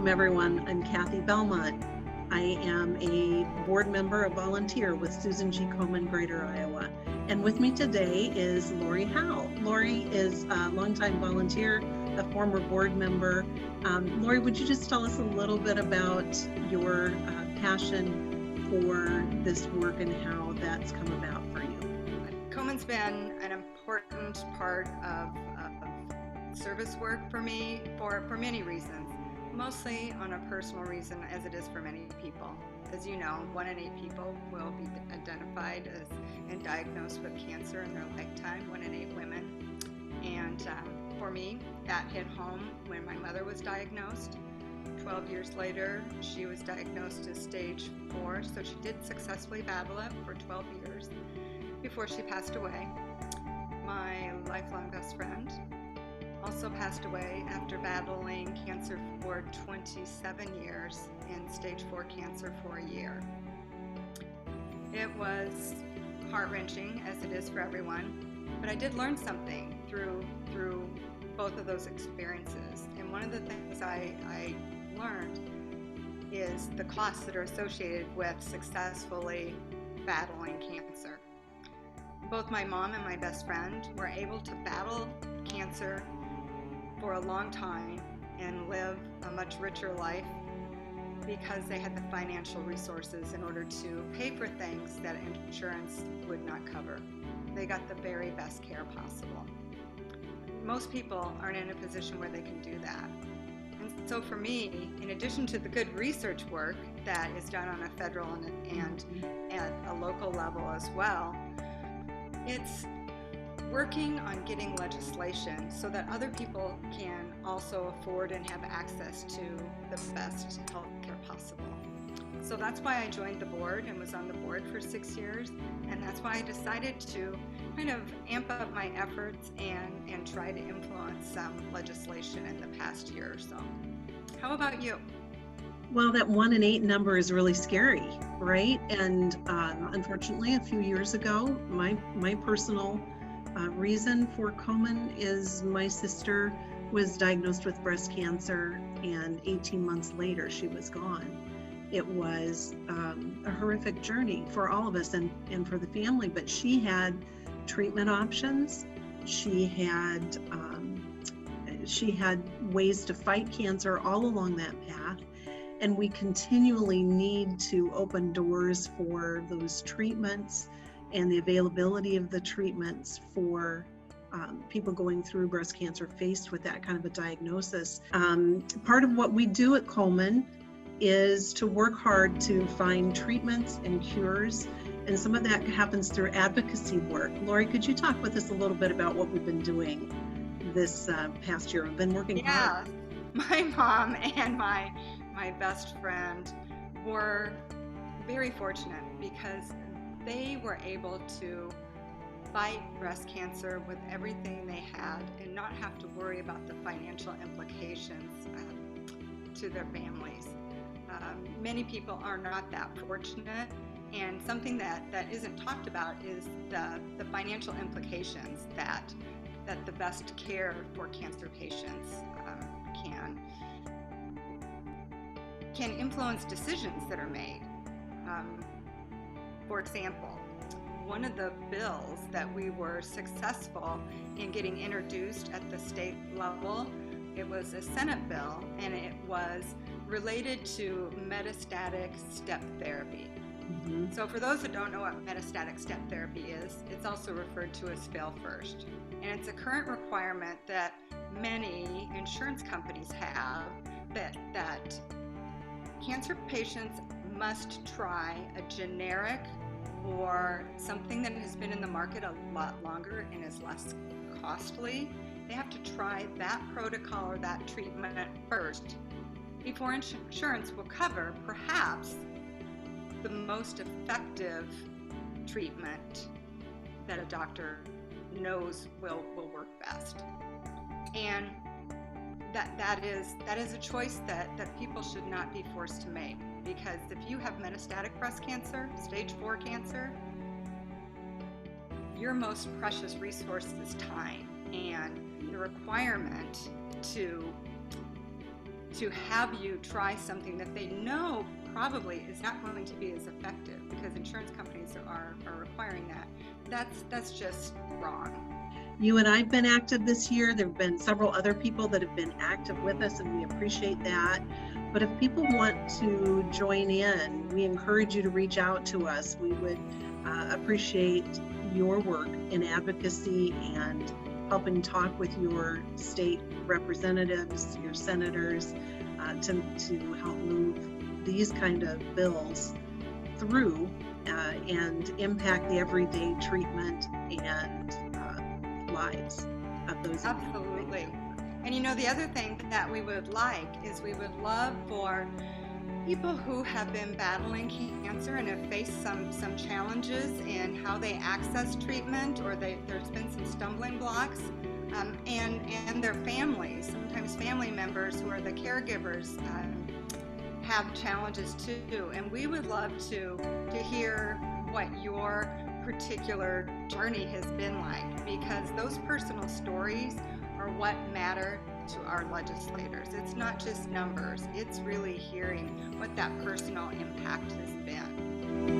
Welcome everyone. I'm Kathy Belmont. I am a board member, a volunteer with Susan G. Komen, Greater Iowa. And with me today is Lori Howe. Lori is a longtime volunteer, a former board member. Lori, would you just tell us a little bit about your passion for this work and how that's come about for you? Komen's been an important part of service work for me for many reasons, mostly on a personal reason as it is for many people. As you know, 1 in 8 people will be identified as and diagnosed with cancer in their lifetime, 1 in 8 women. And for me, that hit home when my mother was diagnosed. 12 years later, she was diagnosed as stage 4, so she did successfully battle it for 12 years before she passed away. My lifelong best friend also passed away after battling cancer for 27 years and stage 4 cancer for a year. It was heart-wrenching, as it is for everyone, but I did learn something through both of those experiences. And one of the things I learned is the costs that are associated with successfully battling cancer. Both my mom and my best friend were able to battle cancer for a long time and live a much richer life because they had the financial resources in order to pay for things that insurance would not cover. They got the very best care possible. Most people aren't in a position where they can do that. And so for me, in addition to the good research work that is done on a federal and at a local level as well, it's working on getting legislation so that other people can also afford and have access to the best health care possible. So that's why I joined the board and was on the board for 6 years, and that's why I decided to kind of amp up my efforts and try to influence some legislation in the past year or so. How about you? Well, that 1 in 8 number is really scary, right? And unfortunately, a few years ago, my personal reason for Komen is my sister was diagnosed with breast cancer, and 18 months later, she was gone. It was a horrific journey for all of us and for the family, but she had treatment options. She had ways to fight cancer all along that path. And we continually need to open doors for those treatments and the availability of the treatments for people going through breast cancer faced with that kind of a diagnosis. Part of what we do at Komen is to work hard to find treatments and cures, and some of that happens through advocacy work. Lori, could you talk with us a little bit about what we've been doing this past year? We've been working hard. My mom and my best friend were very fortunate because they were able to fight breast cancer with everything they had and not have to worry about the financial implications to their families. Many people are not that fortunate, and something that isn't talked about is the financial implications that the best care for cancer patients can influence decisions that are made. For example, one of the bills that we were successful in getting introduced at the state level, it was a Senate bill, and it was related to metastatic step therapy. Mm-hmm. So for those that don't know what metastatic step therapy is, it's also referred to as fail first. And it's a current requirement that many insurance companies have that cancer patients must try a generic or something that has been in the market a lot longer and is less costly. They have to try that protocol or that treatment first before insurance will cover perhaps the most effective treatment that a doctor knows will work best. And that is a choice that people should not be forced to make, because if you have metastatic breast cancer, stage 4 cancer, your most precious resource is time, and the requirement to to have you try something that they know probably is not going to be as effective because insurance companies are requiring that. That's just wrong. You and I've been active this year. There have been several other people that have been active with us, and we appreciate that. But if people want to join in, we encourage you to reach out to us. We would appreciate your work in advocacy and helping talk with your state representatives, your senators, to help move these kind of bills through and impact the everyday treatment and lives of those. Absolutely. And the other thing that we would like is we would love for people who have been battling cancer and have faced some challenges in how they access treatment, or there's been some stumbling blocks, and their families, sometimes family members who are the caregivers, have challenges too. And we would love to hear what your particular journey has been like, because those personal stories are what matter to our legislators. It's not just numbers, it's really hearing what that personal impact has been.